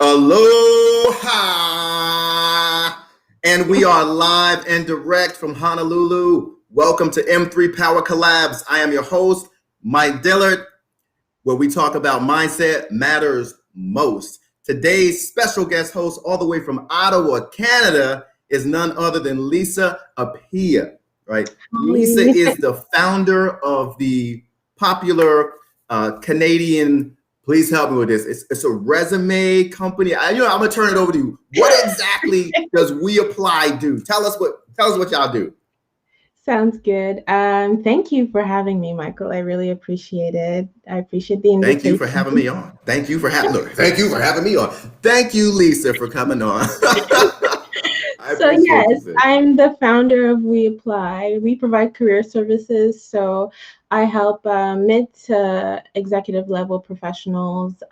Aloha! And we are live and direct from Honolulu. Welcome to M3 Power Collabs. I am your host, Mike Dillard, where we talk about mindset matters most. Today's special guest host, all the way from Ottawa, Canada, is none other than Lisa Appiah, right? Lisa is the founder of the popular Canadian, please help me with this. It's a resume company. I'm gonna turn it over to you. What exactly does We Apply do? Tell us what y'all do. Sounds good. Thank you for having me, Michael. I really appreciate it. I appreciate the invitation. Thank you for having me on. Thank you for having me on. Thank you, Lisa, for coming on. So yes, I'm the founder of We Apply. We provide career services. So I help mid to executive level professionals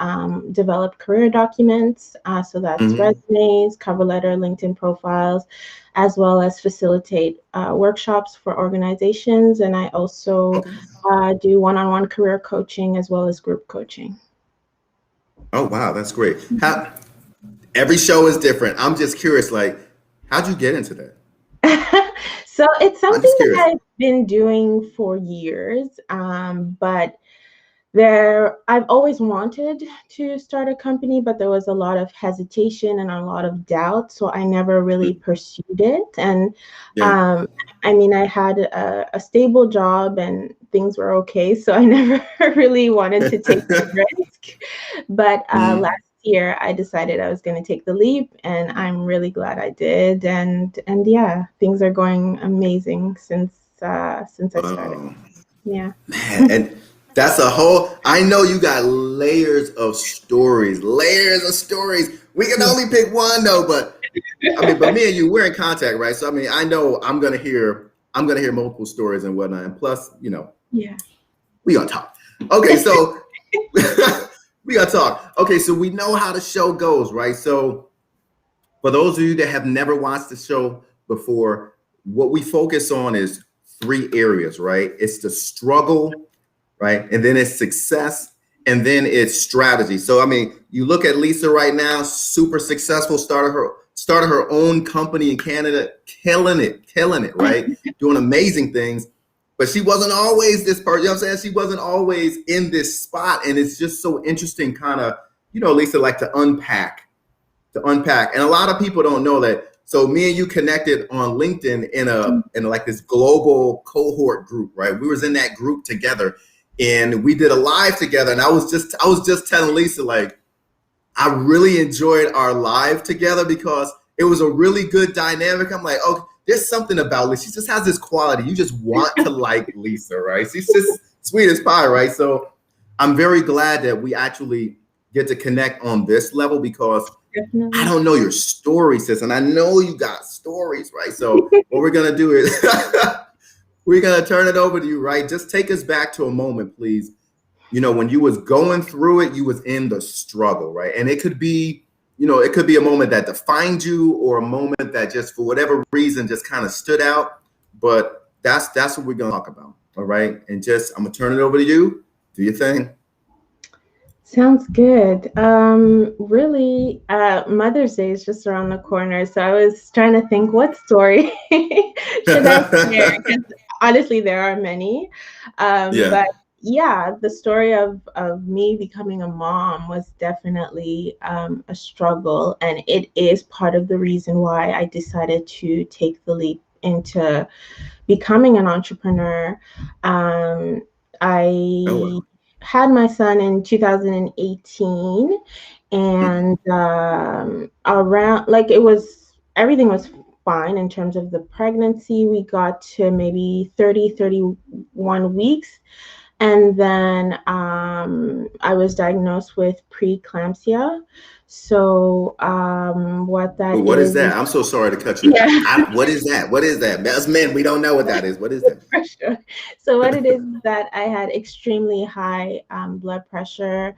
develop career documents. So that's resumes, cover letter, LinkedIn profiles, as well as facilitate workshops for organizations. And I also do one-on-one career coaching as well as group coaching. Oh, wow. That's great. Every show is different. I'm just curious, how'd you get into that? So it's something that I've been doing for years, but I've always wanted to start a company, but there was a lot of hesitation and a lot of doubt, so I never really pursued it. And I had a stable job and things were okay, so I never really wanted to take the risk. But last year I decided I was going to take the leap, and I'm really glad I did. And yeah, things are going amazing since I started. Yeah. Man, and that's I know you got layers of stories. We can only pick one though, but me and you, we're in contact, right? So I know I'm gonna hear multiple stories and whatnot. And plus, we gonna talk. Okay, so we gotta talk. Okay, so we know how the show goes, right? So for those of you that have never watched the show before, what we focus on is 3 areas, right? It's the struggle, right? And then it's success, and then it's strategy. So you look at Lisa right now, super successful, started her own company in Canada, killing it, right? Doing amazing things. But she wasn't always this person, you know what I'm saying? She wasn't always in this spot. And it's just so interesting, kind of, Lisa, to unpack. And a lot of people don't know that. So me and you connected on LinkedIn in this global cohort group, right? We was in that group together and we did a live together. And I was just telling Lisa, I really enjoyed our live together because it was a really good dynamic. I'm like, oh, there's something about Lisa. She just has this quality. You just want to like Lisa, right? She's just sweet as pie, right? So I'm very glad that we actually get to connect on this level because I don't know your story, sis, and I know you got stories, right? So what we're going to do is we're going to turn it over to you, right? Just take us back to a moment, please. When you was going through it, you was in the struggle, right? And it could be a moment that defined you or a moment that just for whatever reason just kind of stood out. But that's what we're going to talk about. All right. And I'm going to turn it over to you. Do your thing. Sounds good. Really, Mother's Day is just around the corner. So I was trying to think what story should I share? Because honestly, there are many. But yeah, the story of me becoming a mom was definitely a struggle. And it is part of the reason why I decided to take the leap into becoming an entrepreneur. Had my son in 2018, and everything was fine in terms of the pregnancy. We got to maybe 31 weeks, and then I was diagnosed with preeclampsia. So what is that? I'm so sorry to cut you. Yeah. What is that? As men, we don't know what that is. What is that? For sure. So what it is that I had extremely high blood pressure,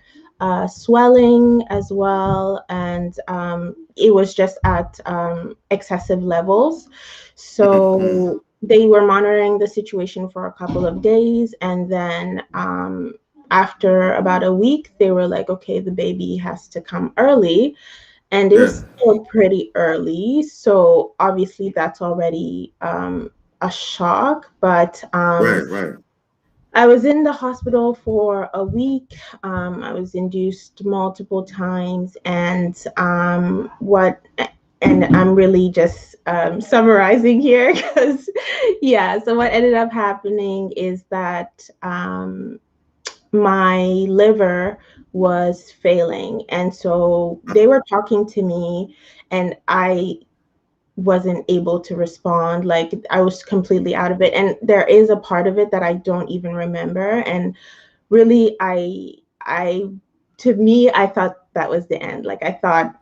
swelling as well, and it was just at excessive levels. So they were monitoring the situation for a couple of days, and then after about a week, they were like, okay, the baby has to come early. And it was still pretty early. So obviously that's already a shock. But Right. I was in the hospital for a week. I was induced multiple times. And I'm really just summarizing here because, yeah. So what ended up happening is that my liver was failing. And so they were talking to me, and I wasn't able to respond. Like, I was completely out of it. And there is a part of it that I don't even remember. And really, to me, I thought that was the end. Like, I thought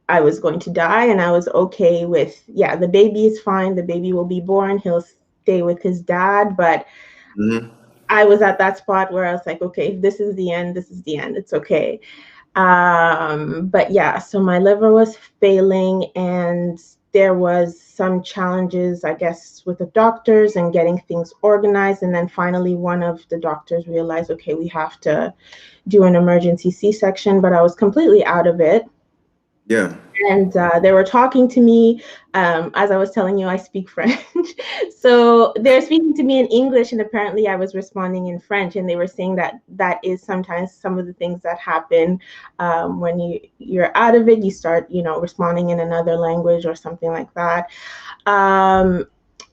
I was going to die, and I was okay with, yeah, the baby is fine. The baby will be born. He'll stay with his dad. But I was at that spot where I was like, okay, if this is the end, this is the end. It's okay. But yeah, so my liver was failing, and there was some challenges, I guess, with the doctors and getting things organized. And then finally, one of the doctors realized, okay, we have to do an emergency C-section, but I was completely out of it. Yeah. And they were talking to me. As I was telling you, I speak French. So they're speaking to me in English, and apparently I was responding in French. And they were saying that that is sometimes some of the things that happen when you're out of it. You start, responding in another language or something like that.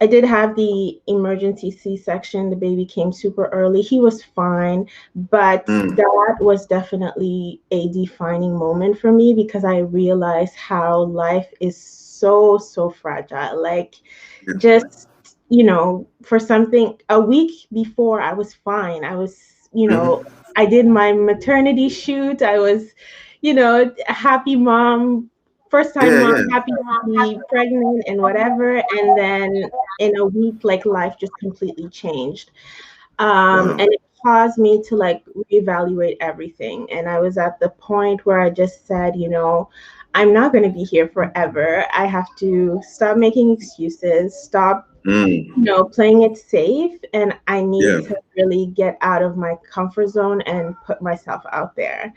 I did have the emergency C-section. The baby came super early. He was fine, but that was definitely a defining moment for me, because I realized how life is so, so fragile. Like, just, for something, a week before I was fine. I was, I did my maternity shoot. I was, a happy mom, first time mom, happy to be pregnant and whatever. And then in a week, like, life just completely changed. And it caused me to like reevaluate everything. And I was at the point where I just said, I'm not going to be here forever. I have to stop making excuses, stop, playing it safe. And I need to really get out of my comfort zone and put myself out there.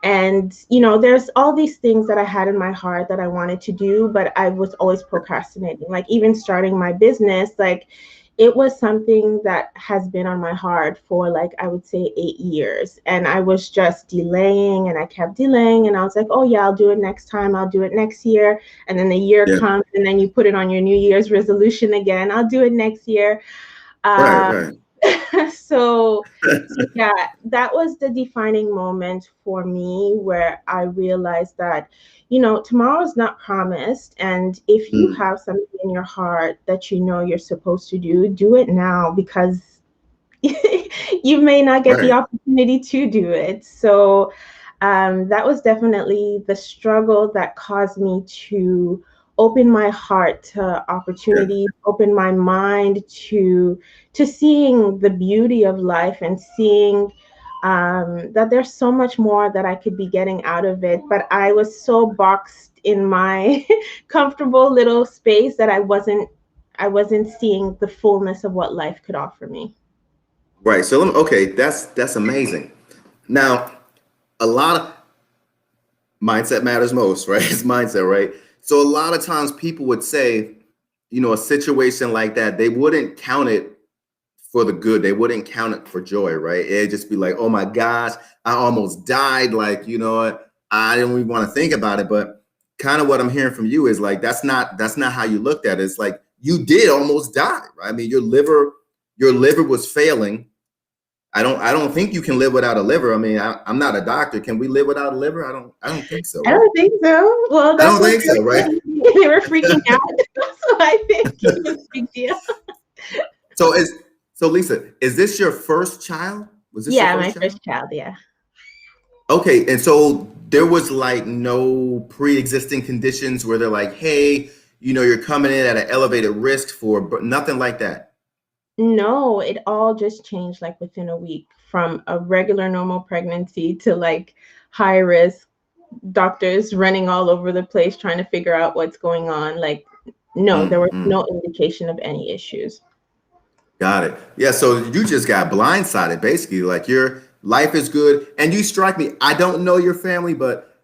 And, there's all these things that I had in my heart that I wanted to do, but I was always procrastinating. Like, even starting my business, like, it was something that has been on my heart for, like, I would say 8 years. And I was just delaying, and I kept delaying. And I was like, oh yeah, I'll do it next time. I'll do it next year. And then the year comes, and then you put it on your New Year's resolution again. I'll do it next year. Right. So yeah, that was the defining moment for me, where I realized that, tomorrow's not promised. And if you have something in your heart that you're supposed to do it now, because you may not get the opportunity to do it. So that was definitely the struggle that caused me to open my heart to opportunities, open my mind to seeing the beauty of life, and seeing that there's so much more that I could be getting out of it. But I was so boxed in my comfortable little space that I wasn't seeing the fullness of what life could offer me. Right. So that's amazing. Now, a lot of mindset matters most, right? It's mindset, right? So a lot of times people would say, a situation like that, they wouldn't count it for the good. They wouldn't count it for joy, right? It'd just be like, oh my gosh, I almost died. Like, I don't even want to think about it. But kind of what I'm hearing from you is like, that's not how you looked at it. It's like, you did almost die, right? I mean, your liver was failing. I don't think you can live without a liver. I mean, I'm not a doctor. Can we live without a liver? I don't think so. Right? I don't think so. Well, that's I don't think so, right? They were freaking out. So I think it was a big deal. So Lisa, is this your first child? Was this your first child? Yeah. Okay, and so there was like no pre-existing conditions where they're like, hey, you're coming in at an elevated risk for nothing like that. No, it all just changed like within a week, from a regular normal pregnancy to like high risk, doctors running all over the place trying to figure out what's going on. Like, no, there was no indication of any issues. Got it. Yeah, so you just got blindsided, basically. Like, you're life is good. And you strike me, I don't know your family, but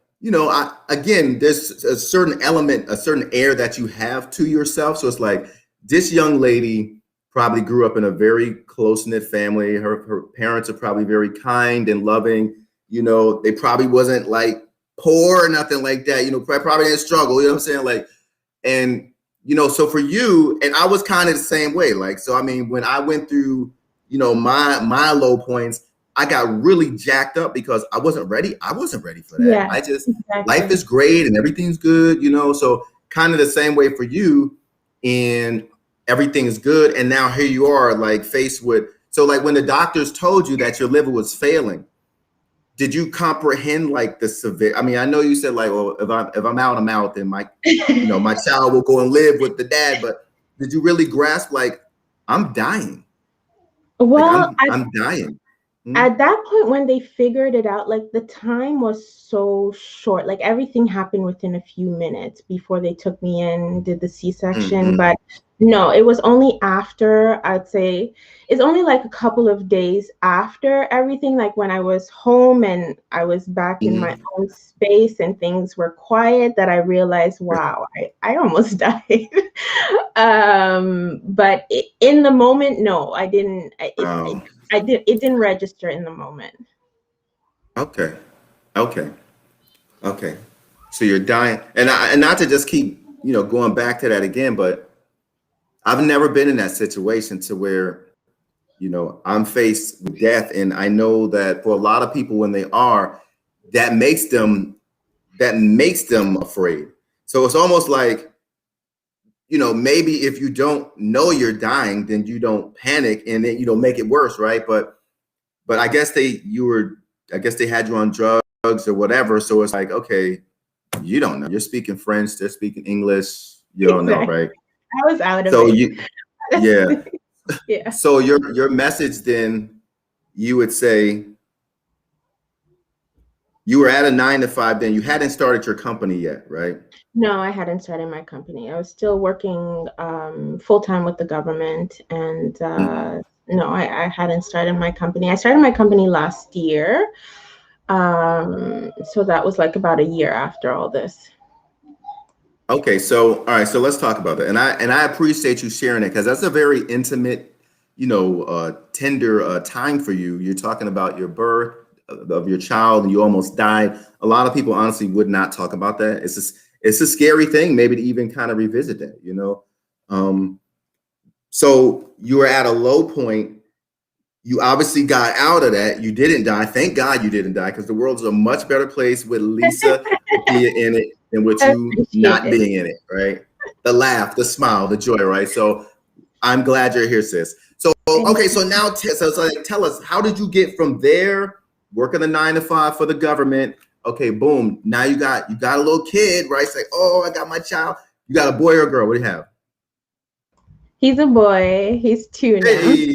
again, there's a certain element, a certain air that you have to yourself. So it's like this young lady probably grew up in a very close-knit family. Her parents are probably very kind and loving. They probably wasn't like poor or nothing like that. Probably didn't struggle. You know what I'm saying? Like, and so for you, and I was kind of the same way. Like, so I mean, when I went through, my low points, I got really jacked up because I wasn't ready. I wasn't ready for that. Yeah, I just, exactly. life is great and everything's good, so kind of the same way for you, and everything is good. And now here you are, like faced with, so like when the doctors told you that your liver was failing, did you comprehend like the severe? I mean, I know you said like, well, if I'm out, I'm out, then my, my child will go and live with the dad. But did you really grasp like, I'm dying? Well, like, I'm dying. At that point, when they figured it out, like the time was so short, like everything happened within a few minutes before they took me in, did the C-section. But no, it was only after, I'd say, it's only like a couple of days after everything, like when I was home and I was back in my own space and things were quiet, that I realized, wow, I almost died. But in the moment, no, I didn't. It didn't register in the moment. Okay. So you're dying, and not to just keep going back to that again, but I've never been in that situation to where I'm faced with death, and I know that for a lot of people, when they are, that makes them afraid. So it's almost like maybe if you don't know you're dying, then you don't panic and then make it worse, right? But I guess they had you on drugs or whatever. So it's like, okay, you don't know. You're speaking French, they're speaking English. You don't know, right? I was out of it. Yeah. So your message then, you would say, you were at a 9-to-5 then. You hadn't started your company yet, right? No, I hadn't started my company. I was still working full-time with the government, and no, I hadn't started my company. I started my company last year. So that was like about a year after all this. Okay, so all right, so let's talk about that. And I appreciate you sharing it, because that's a very intimate, tender time for you. You're talking about your birth of your child, and you almost died. A lot of people honestly would not talk about that. It's a scary thing, maybe, to even kind of revisit that, So you were at a low point. You obviously got out of that. You didn't die. Thank God you didn't die, because the world's a much better place with Lisa in it than with you not being in it, right? The laugh, the smile, the joy, right? So I'm glad you're here, sis. So, okay, so now tell us, how did you get from there, working a 9-to-5 for the government? Okay, boom. Now you got a little kid, right? It's like, oh, I got my child. You got a boy or a girl? What do you have? He's a boy. He's 2 now. Hey,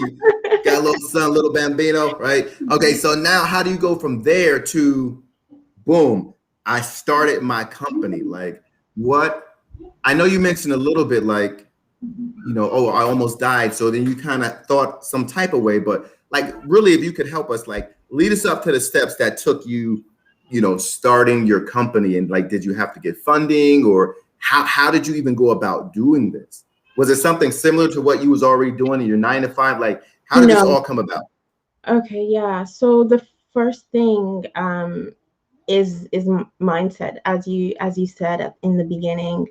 got a little son, little bambino, right? Okay, so now how do you go from there to, boom, I started my company? Like, what? I know you mentioned a little bit like, oh, I almost died. So then you kind of thought some type of way, but like, really, if you could help us, like, lead us up to the steps that took you, starting your company. And like, did you have to get funding, or how did you even go about doing this? Was it something similar to what you was already doing in your 9-to-5? Like, how did this all come about? Okay, yeah. So the first thing is mindset. As you said in the beginning,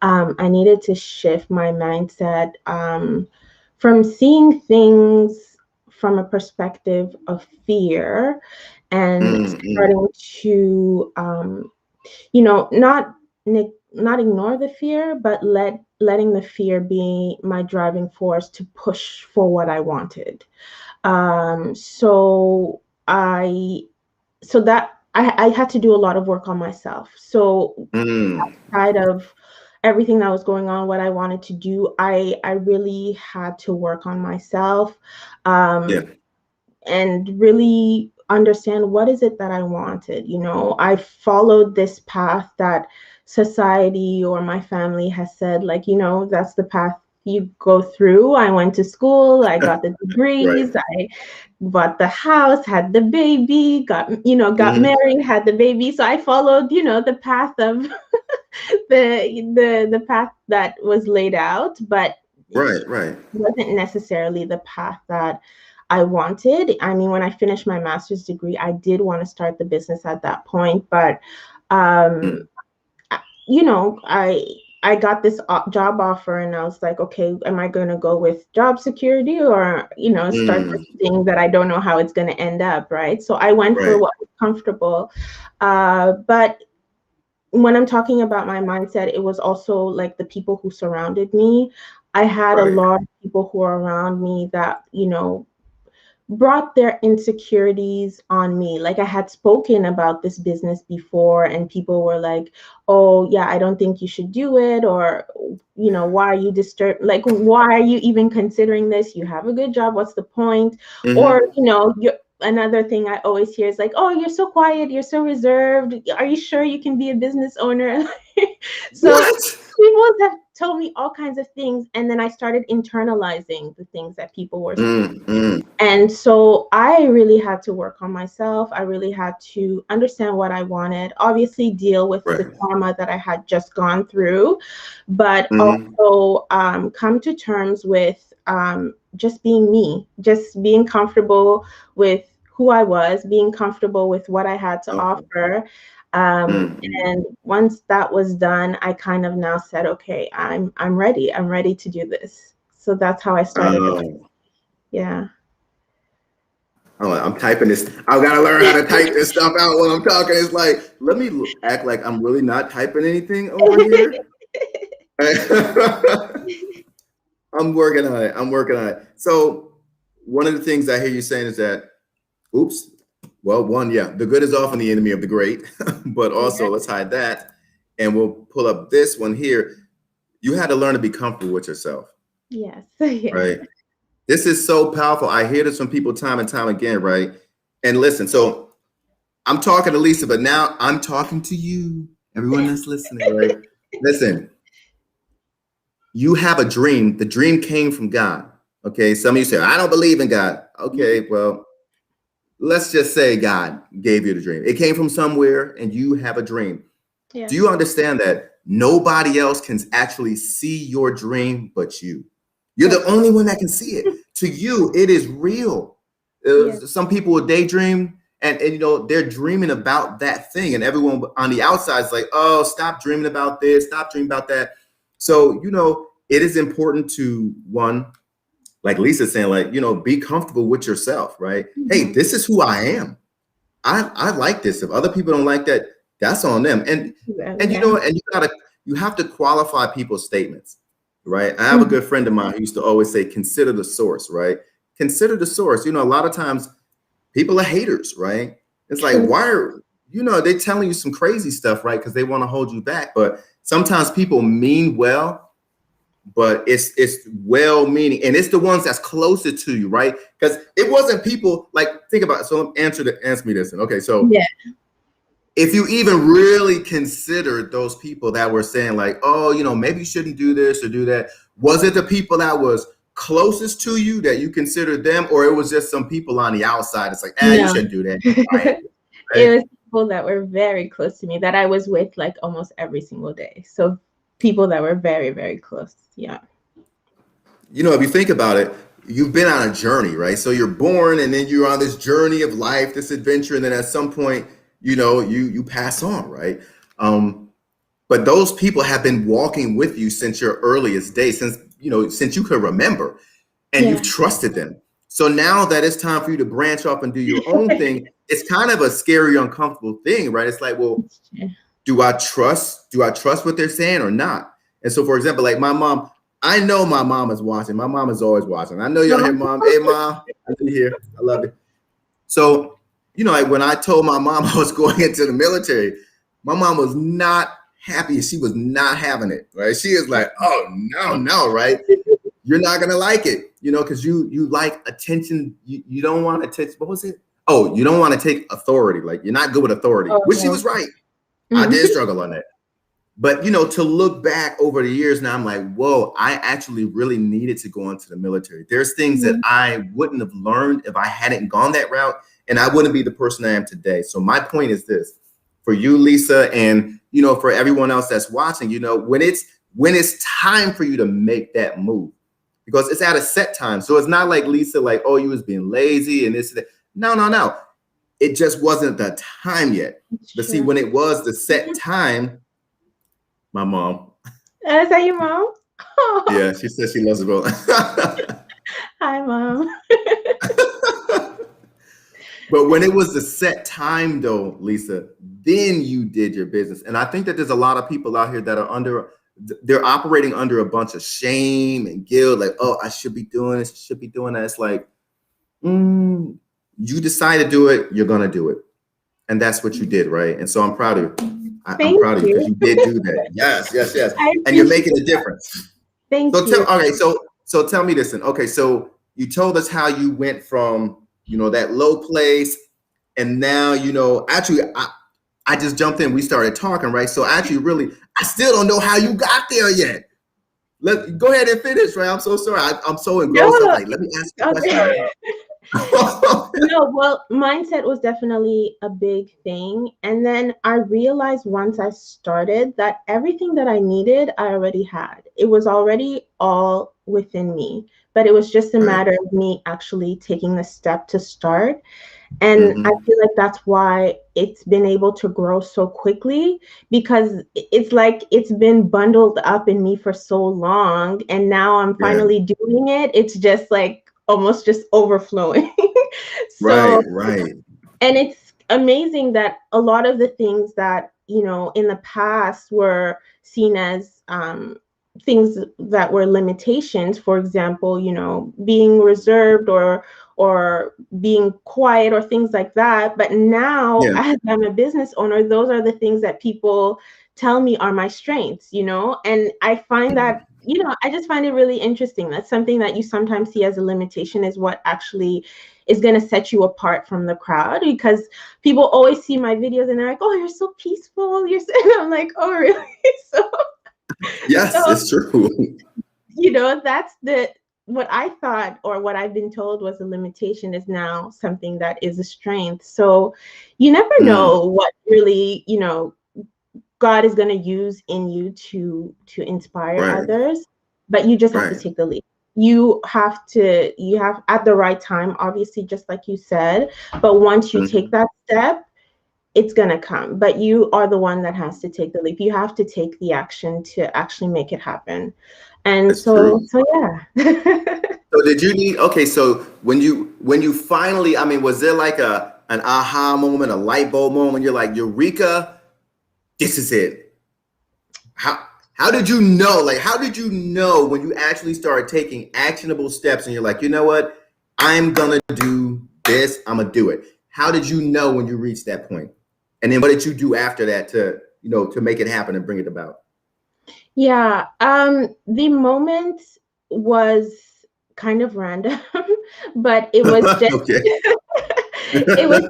I needed to shift my mindset from seeing things from a perspective of fear, and starting to not ignore the fear, but letting the fear be my driving force to push for what I wanted. So that I had to do a lot of work on myself. So outside of everything that was going on, what I wanted to do, I really had to work on myself, and really understand, what is it that I wanted. I followed this path that society or my family has said, like, that's the path you go through. I went to school, I got the degrees, Right. I bought the house, had the baby, got Mm-hmm. married, had the baby. So I followed, the path of the path that was laid out, but it Right. wasn't necessarily the path that I wanted. I mean, when I finished my master's degree, I did want to start the business at that point, but Mm. I got this job offer, and I was like, okay, am I going to go with job security or start this thing that I don't know how it's going to end up, right? So I went for what was comfortable, but when I'm talking about my mindset, it was also like the people who surrounded me. I had a lot of people who were around me that, brought their insecurities on me. Like I had spoken about this business before, and people were like, oh, yeah, I don't think you should do it. Or, why are you disturbed? Like, why are you even considering this? You have a good job. What's the point? Mm-hmm. Or, another thing I always hear is like, oh, you're so quiet, you're so reserved. Are you sure you can be a business owner? So people have told me all kinds of things, and then I started internalizing the things that people were saying. Mm-hmm. And so I really had to work on myself. I really had to understand what I wanted, obviously deal with the trauma that I had just gone through, but also come to terms with just being me, just being comfortable with who I was, being comfortable with what I had to offer. And once that was done, I kind of now said, okay, I'm ready. I'm ready to do this. So that's how I started. Yeah. Oh, I'm typing this. I gotta learn how to type this stuff out while I'm talking. It's like, let me act like I'm really not typing anything over here. I'm working on it. So one of the things I hear you saying is that, the good is often the enemy of the great, but also let's hide that. And we'll pull up this one here. You had to learn to be comfortable with yourself. Yes. Right. This is so powerful. I hear this from people time and time again, right? And listen, so I'm talking to Lisa, but now I'm talking to you, everyone that's listening, right? Listen, you have a dream. The dream came from God. Okay. Some of you say, I don't believe in God. Okay, well, let's just say God gave you the dream. It came from somewhere and you have a dream. Yeah. Do you understand that nobody else can actually see your dream but you? You're the only one that can see it. To you, it is real. Some people will daydream and they're dreaming about that thing. And everyone on the outside is like, oh, stop dreaming about this, stop dreaming about that. So, it is important to, one, like Lisa's saying, like, be comfortable with yourself, right? Mm-hmm. Hey, this is who I am. I like this. If other people don't like that, that's on them. And you have to qualify people's statements. Right. I have a good friend of mine who used to always say, consider the source, right? Consider the source. A lot of times people are haters, right? It's like, why are, they're telling you some crazy stuff, right? Because they want to hold you back. But sometimes people mean well, but it's well meaning. And it's the ones that's closer to you, right? Because it wasn't people like, think about it. So answer me this. Okay. So if you even really considered those people that were saying like, oh, maybe you shouldn't do this or do that, was it the people that was closest to you that you considered them, or it was just some people on the outside? It's like, you shouldn't do that. Right? It was people that were very close to me that I was with like almost every single day. So people that were very, very close. Yeah. If you think about it, you've been on a journey, right? So you're born and then you're on this journey of life, this adventure. And then at some point, you pass on, right? But those people have been walking with you since your earliest days, since you could remember, and you've trusted them. So now that it's time for you to branch off and do your own thing, it's kind of a scary, uncomfortable thing, right? It's like, well, do I trust what they're saying or not? And so, for example, like my mom, I know my mom is watching. My mom is always watching. I know y'all hear mom. Hey, mom, I see you here. I love it. So, like when I told my mom I was going into the military, my mom was not happy. She was not having it, right? She is like, oh, no, right? You're not going to like it, because you like attention. You don't want to take, what was it? Oh, you don't want to take authority. Like you're not good with authority, which she was right. I did struggle on that. But, you know, to look back over the years now, I'm like, whoa, I actually really needed to go into the military. There's things that I wouldn't have learned if I hadn't gone that route, and I wouldn't be the person I am today. So my point is this, for you, Lisa, and, you know, for everyone else that's watching, you know, when it's time for you to make that move, because it's at a set time. So it's not like Lisa, like, oh, you was being lazy and this and that. No. It just wasn't the time yet. But see, when it was the set time, my mom. Is that your mom? Yeah, she says she loves it, bro. Hi, Mom. But when it was the set time, though, Lisa, then you did your business. And I think that there's a lot of people out here that are they're operating under a bunch of shame and guilt. Like, oh, I should be doing this, should be doing that. It's like, you decide to do it, you're going to do it. And that's what you did, right? And so I'm proud of you. I'm proud of you because you did do that. Yes. And you're making a difference. Thank you. Okay, so tell me this then. Okay, so you told us how you went from, you know, that low place, and now, you know, actually I just jumped in. We started talking, right? So actually, really, I still don't know how you got there yet. Go ahead and finish, right? I'm so sorry. I'm so engrossed. I'm like, let me ask you a question. No, well, mindset was definitely a big thing. And then I realized once I started that everything that I needed, I already had. It was already all within me, but it was just a matter of me actually taking the step to start. And I feel like that's why it's been able to grow so quickly, because it's like it's been bundled up in me for so long. And now I'm finally doing it. It's just like almost just overflowing. So, right. And it's amazing that a lot of the things that, you know, in the past were seen as things that were limitations, for example, you know, being reserved or being quiet or things like that. But now, as I'm a business owner, those are the things that people tell me are my strengths, you know, and I find that, you know, I just find it really interesting. That's something that you sometimes see as a limitation is what actually is going to set you apart from the crowd, because people always see my videos and they're like, oh, you're so peaceful. And I'm like, oh, really? Yes, it's true. You know, that's what I thought, or what I've been told was a limitation, is now something that is a strength. So you never know what really, you know, God is going to use in you to inspire others, but you just have to take the lead. You have at the right time, obviously, just like you said, but once you take that step, it's going to come, but you are the one that has to take the leap. You have to take the action to actually make it happen. And That's so true. yeah. So did you need, okay, so when you finally, I mean, was there like an aha moment, a light bulb moment? You're like, Eureka, this is it. How did you know? Like, how did you know when you actually started taking actionable steps and you're like, you know what, I'm gonna do this, I'm gonna do it. How did you know when you reached that point? And then what did you do after that to, you know, to make it happen and bring it about? Yeah, the moment was kind of random, but it was just it was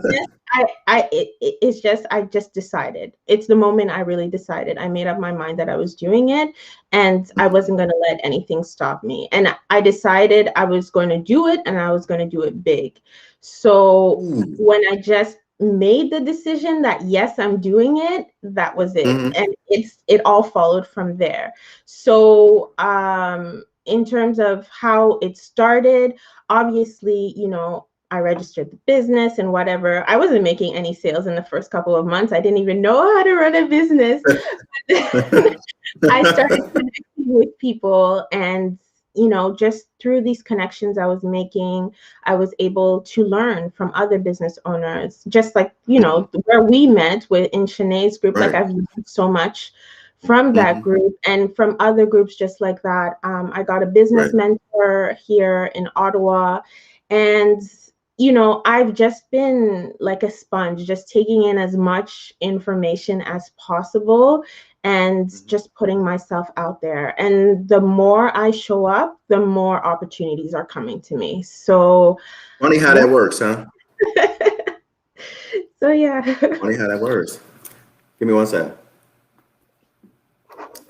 just I just decided. It's the moment I really decided. I made up my mind that I was doing it and I wasn't going to let anything stop me. And I decided I was going to do it and I was going to do it big. So when I just made the decision that yes, I'm doing it, that was it. And it all followed from there. So in terms of how it started, obviously, you know, I registered the business and whatever. I wasn't making any sales in the first couple of months. I didn't even know how to run a business. I started connecting with people, and, you know, just through these connections I was making, I was able to learn from other business owners, just like, you know, where we met in Shanae's group. Like, I've learned so much from that group and from other groups just like that. I got a business mentor here in Ottawa, and you know, I've just been like a sponge, just taking in as much information as possible and just putting myself out there. And the more I show up, the more opportunities are coming to me. So funny how that works, huh? So yeah. Funny how that works. Give me one second.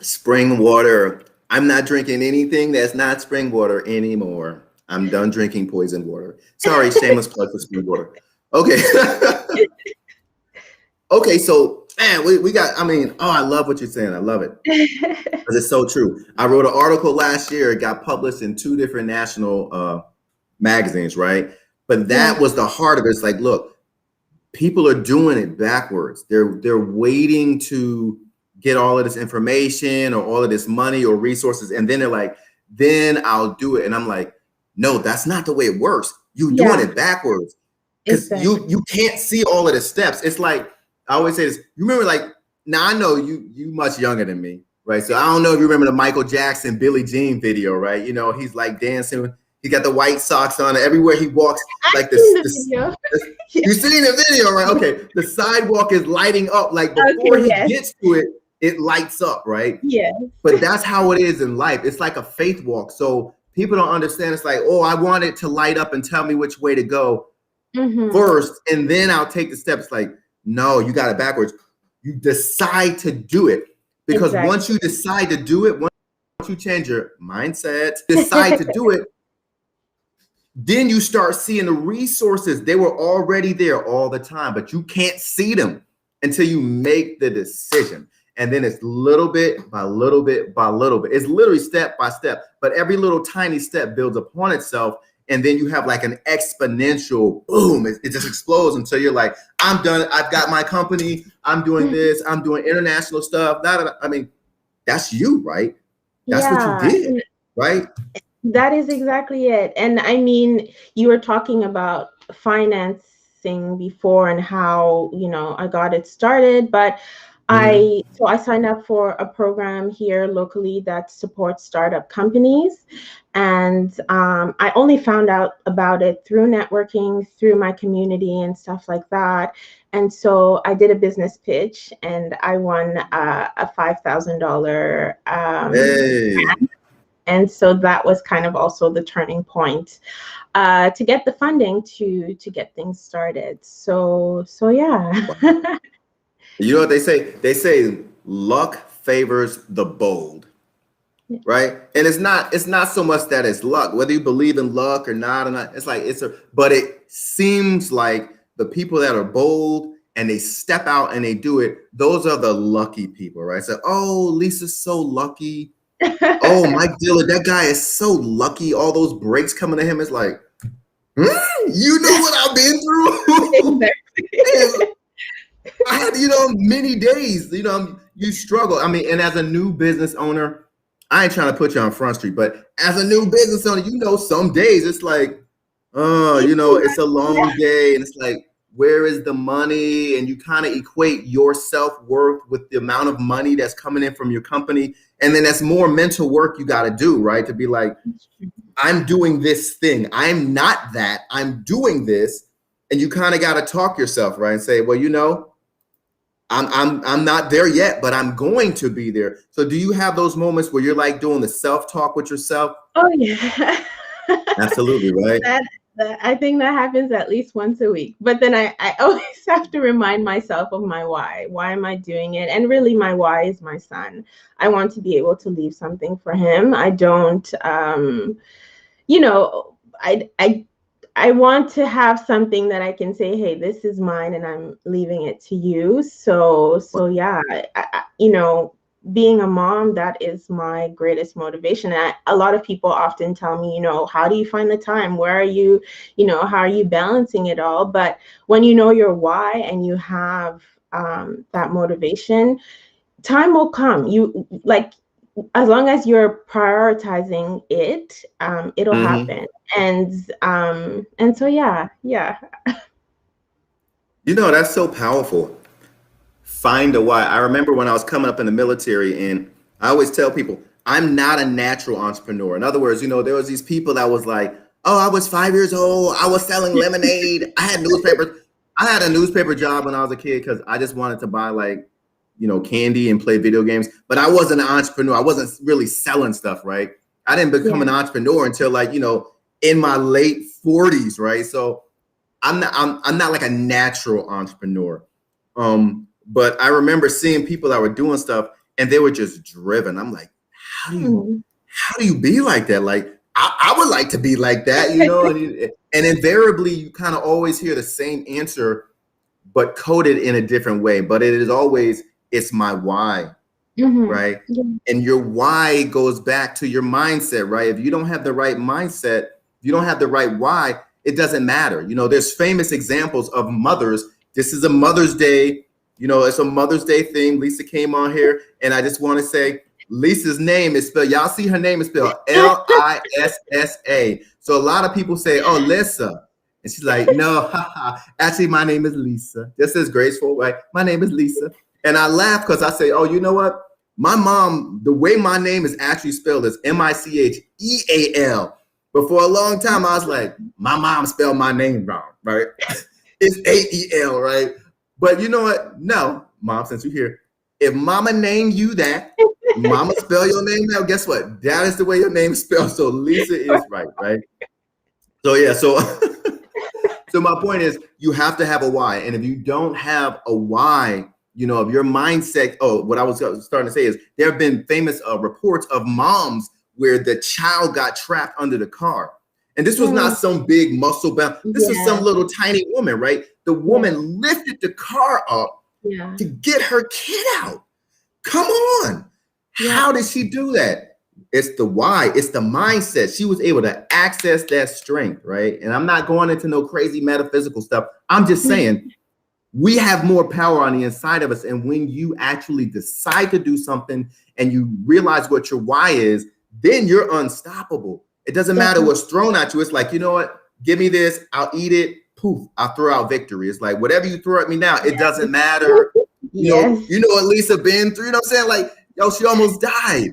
Spring water. I'm not drinking anything that's not spring water anymore. I'm done drinking poison water. Sorry, shameless plug for spring water. Okay. Okay, so man, we got, I mean, oh, I love what you're saying. I love it. Because it's so true. I wrote an article last year. It got published in 2 different national magazines, right? But that was the heart of it. It's like, look, people are doing it backwards. They're waiting to get all of this information or all of this money or resources, and then they're like, then I'll do it. And I'm like, no, that's not the way it works. You're doing it backwards because you can't see all of the steps. It's like, I always say this. You remember, like, now I know you much younger than me, right? So I don't know if you remember the Michael Jackson, Billie Jean video, right? You know, he's like dancing. He got the white socks on everywhere he walks. Like this. You've seen the video, right? Okay. The sidewalk is lighting up. Like before he gets to it, it lights up, right? Yeah. But that's how it is in life. It's like a faith walk. So people don't understand. It's like, oh, I want it to light up and tell me which way to go first, and then I'll take the steps. Like, no, you got it backwards. You decide to do it, because once you decide to do it, once you change your mindset, decide to do it, then you start seeing the resources. They were already there all the time, but you can't see them until you make the decision. And then it's little bit by little bit by little bit. It's literally step by step, but every little tiny step builds upon itself. And then you have like an exponential boom. It just explodes until you're like, I'm done. I've got my company. I'm doing this. I'm doing international stuff. I mean, that's you, right? That's what you did, right? That is exactly it. And I mean, you were talking about financing before and how, you know, I got it started, but I signed up for a program here locally that supports startup companies. And I only found out about it through networking, through my community and stuff like that. And so I did a business pitch and I won a $5,000 grant. And so that was kind of also the turning point to get the funding to get things started. So yeah. Wow. You know what they say? They say luck favors the bold, right? And it's not so much that it's luck, whether you believe in luck or not. It's like but it seems like the people that are bold and they step out and they do it, those are the lucky people, right? So, oh, Lisa's so lucky. Oh, Mike Dillard, that guy is so lucky. All those breaks coming to him. It's like, you know what I've been through. I had, many days, you struggle. I mean, and as a new business owner, I ain't trying to put you on Front Street, but as a new business owner, some days it's like, it's a long day and it's like, where is the money? And you kind of equate your self-worth with the amount of money that's coming in from your company. And then that's more mental work you got to do, right? To be like, I'm doing this thing. I'm not that. I'm doing this. And you kind of got to talk yourself, right? And say, well, I'm not there yet, but I'm going to be there. So do you have those moments where you're like doing the self-talk with yourself? Oh, yeah. Absolutely, right? I think that happens at least once a week. But then I always have to remind myself of my why. Why am I doing it? And really my why is my son. I want to be able to leave something for him. I don't, I want to have something that I can say, hey, this is mine and I'm leaving it to you. So yeah, being a mom, that is my greatest motivation. And a lot of people often tell me, how do you find the time? Where are you, how are you balancing it all? But when you know your why and you have that motivation, time will come. As long as you're prioritizing it, it'll happen. And so, yeah. That's so powerful. Find a why. I remember when I was coming up in the military, and I always tell people, I'm not a natural entrepreneur. In other words, there was these people that was like, oh, I was 5 years old. I was selling lemonade. I had newspapers. I had a newspaper job when I was a kid because I just wanted to buy candy and play video games. But I wasn't an entrepreneur. I wasn't really selling stuff, right? I didn't become an entrepreneur until in my late 40s, right? So I'm not like a natural entrepreneur. But I remember seeing people that were doing stuff and they were just driven. I'm like, how do you be like that? Like, I would like to be like that, you know? And invariably, you kind of always hear the same answer, but coded in a different way. But it is always, it's my why, right? Yeah. And your why goes back to your mindset, right? If you don't have the right mindset, if you don't have the right why, it doesn't matter. You know, there's famous examples of mothers. This is a Mother's Day, you know, it's a Mother's Day thing. Lisa came on here, and I just want to say, Lisa's name is spelled, y'all see her name is spelled Lissa. So a lot of people say, oh, Lissa. And she's like, no, haha. Actually, my name is Lisa. Just as graceful, right? My name is Lisa. And I laugh because I say, oh, you know what? My mom, the way my name is actually spelled is Micheal. But for a long time, I was like, my mom spelled my name wrong, right? It's Ael, right? But you know what? No, Mom, since you're here, if mama named you that, mama spell your name now, guess what? That is the way your name is spelled. So Lisa is right? So yeah, so my point is, you have to have a why. And if you don't have a why, you know, if your mindset, what I was starting to say is there have been famous reports of moms where the child got trapped under the car. And this was not some big muscle bound. This was some little tiny woman, right? The woman lifted the car up to get her kid out. Come on. How did she do that? It's the why. It's the mindset. She was able to access that strength, right? And I'm not going into no crazy metaphysical stuff. I'm just saying we have more power on the inside of us. And when you actually decide to do something and you realize what your why is, then you're unstoppable. It doesn't matter what's thrown at you. It's like, you know what? Give me this. I'll eat it. Poof. I'll throw out victory. It's like, whatever you throw at me now, it doesn't matter. You know what Lisa been through? You know what I'm saying? Like, yo, she almost died.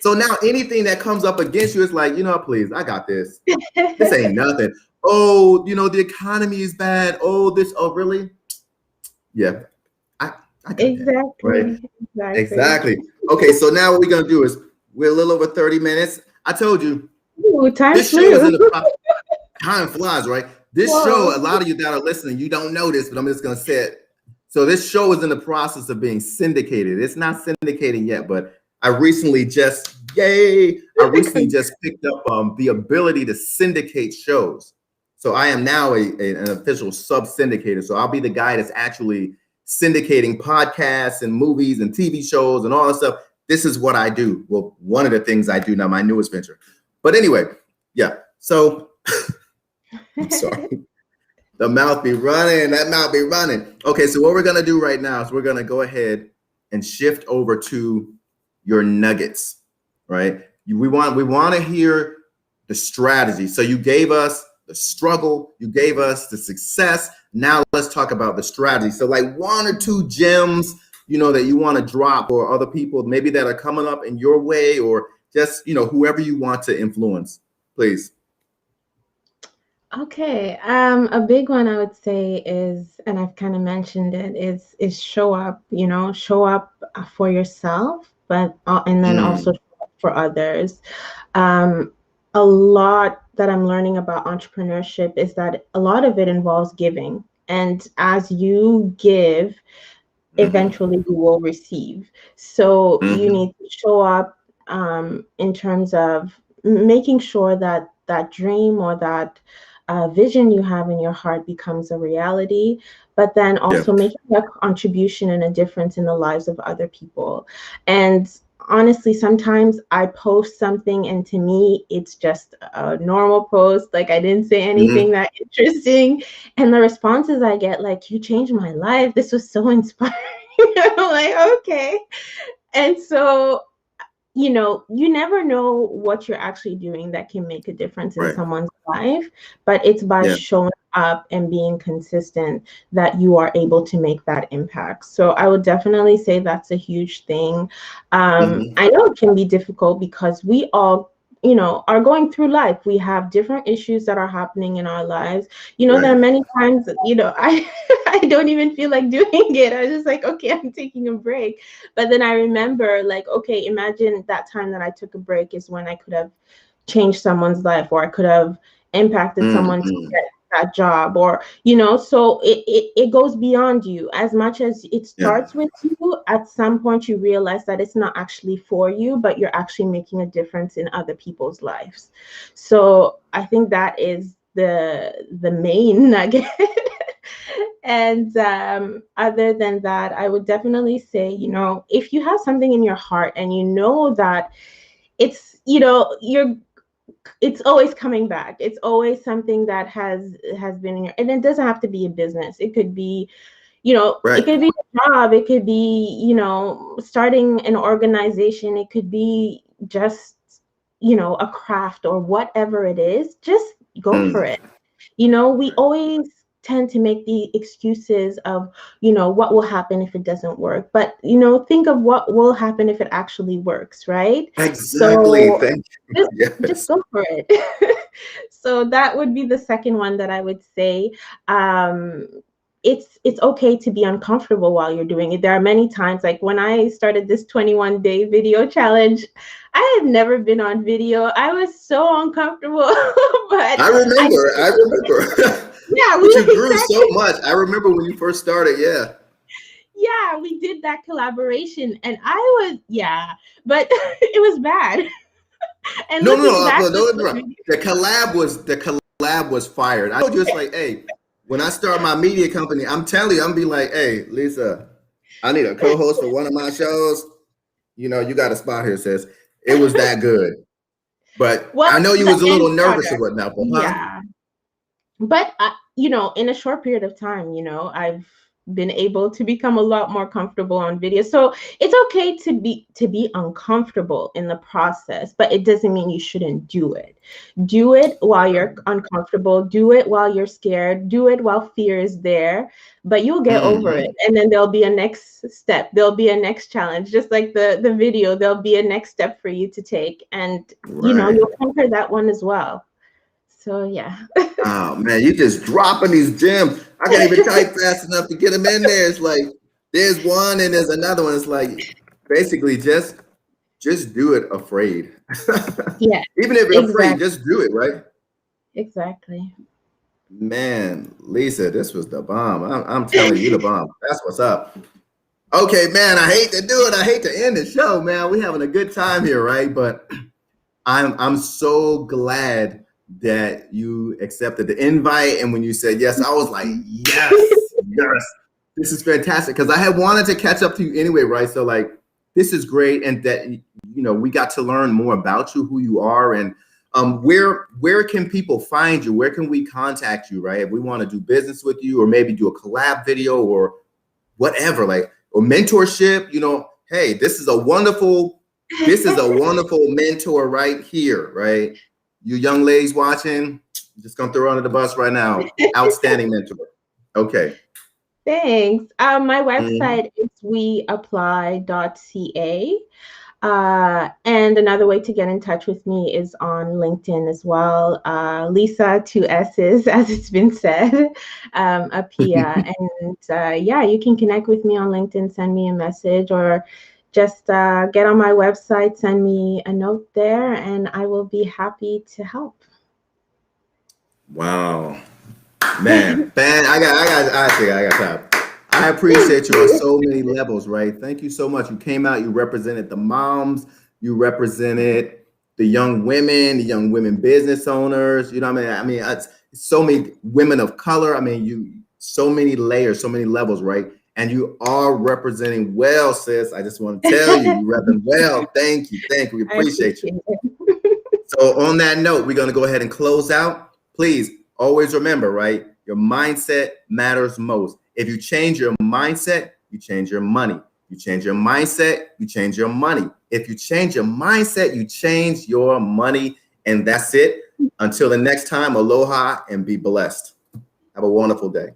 So now anything that comes up against you is like, you know, please, I got this. This ain't nothing. Oh, you know, the economy is bad. Oh, really? Yeah. I got that, right? Exactly. Okay, so now what we're going to do is we're a little over 30 minutes. I told you. Ooh, time flies, right? This show, a lot of you that are listening, you don't know this, but I'm just going to say it. So this show is in the process of being syndicated. It's not syndicating yet, but I recently just picked up the ability to syndicate shows. So I am now an official sub-syndicator. So I'll be the guy that's actually syndicating podcasts and movies and TV shows and all that stuff. This is what I do. Well, one of the things I do now, my newest venture. But anyway, yeah. So I'm sorry. The mouth be running. That mouth be running. Okay, so what we're gonna do right now is we're gonna go ahead and shift over to your nuggets, right? We want to hear the strategy. So you gave us the struggle, you gave us the success. Now let's talk about the strategy. So like 1 or 2 gems, you know, that you want to drop for other people, maybe that are coming up in your way, or just, you know, whoever you want to influence, please. Okay, a big one I would say is, and I've kind of mentioned it, is show up. You know, show up for yourself, but and then also for others. A lot that I'm learning about entrepreneurship is that a lot of it involves giving, and as you give, eventually you will receive. So you need to show up in terms of making sure that that dream or that vision you have in your heart becomes a reality, but then also making a contribution and a difference in the lives of other people. And honestly, sometimes I post something and to me, it's just a normal post. Like I didn't say anything that interesting. And the responses I get, like, you changed my life. This was so inspiring. I'm like, okay. And so, you know, you never know what you're actually doing that can make a difference in someone's life, but it's by showing up and being consistent that you are able to make that impact. So I would definitely say that's a huge thing. I know it can be difficult because we all, you know, are going through life. We have different issues that are happening in our lives. You know, there are many times, you know, I don't even feel like doing it. I was just like, okay, I'm taking a break. But then I remember, like, okay, imagine that time that I took a break is when I could have changed someone's life, or I could have impacted someone to get that job, or so it goes beyond you. As much as it starts with you, at some point you realize that it's not actually for you, but you're actually making a difference in other people's lives. So I think that is the main nugget. And other than that, I would definitely say, if you have something in your heart and you know that it's, it's always coming back. It's always something that has been in your, and it doesn't have to be a business. It could be, it could be a job. It could be, starting an organization. It could be just, a craft or whatever it is. Just go for it. We always tend to make the excuses of, what will happen if it doesn't work. But, think of what will happen if it actually works, right? Exactly. So Thank you. just go for it. So that would be the second one that I would say. It's okay to be uncomfortable while you're doing it. There are many times, like when I started this 21-day video challenge, I had never been on video. I was so uncomfortable. But I remember. Yeah, but you grew so much. I remember when you first started. Yeah, we did that collaboration, and but it was bad. And No, the collab was fired. I told you, it's like, hey, when I start my media company, I'm telling you, I'm be like, hey, Lisa, I need a co-host for one of my shows. You got a spot here, sis. It was that good. But I know you was a little nervous or whatnot. But in a short period of time, I've been able to become a lot more comfortable on video. So it's okay to be uncomfortable in the process, but it doesn't mean you shouldn't do it. Do it while you're uncomfortable. Do it while you're scared. Do it while fear is there, but you'll get over it. And then there'll be a next step. There'll be a next challenge. Just like the video, there'll be a next step for you to take. And, you'll conquer that one as well. So, yeah. Oh, man, you just dropping these gems. I can't even type fast enough to get them in there. It's like, there's one and there's another one. It's like, basically, just do it afraid. Yeah. Even if you're afraid, just do it, right? Exactly. Man, Lisa, this was the bomb. I'm telling you, the bomb. That's what's up. Okay, man, I hate to do it. I hate to end the show, man. We're having a good time here, right? But I'm so glad that you accepted the invite, and when you said yes, I was like, yes, this is fantastic, because I had wanted to catch up to you anyway, right? So like, this is great, and that we got to learn more about you, who you are, and where can people find you? Where can we contact you, right? If we want to do business with you, or maybe do a collab video or whatever, like, or mentorship, hey, this is a wonderful mentor right here, right? You young ladies watching, I'm just gonna throw her under the bus right now. Outstanding mentor. Okay. Thanks. My website is weapply.ca. And another way to get in touch with me is on LinkedIn as well. Lisa, 2 S's, as it's been said, Apia. And you can connect with me on LinkedIn, send me a message, or just get on my website, send me a note there, and I will be happy to help. Wow, man, I got time. I appreciate you on so many levels, right? Thank you so much. You came out, you represented the moms, you represented the young women business owners. You know what I mean? It's so many women of color. I mean, so many layers, so many levels, right? And you are representing well, sis. I just want to tell you, you're repping well. Thank you. We appreciate you. So on that note, we're going to go ahead and close out. Please always remember, right? Your mindset matters most. If you change your mindset, you change your money. You change your mindset, you change your money. If you change your mindset, you change your money. And that's it. Until the next time, aloha and be blessed. Have a wonderful day.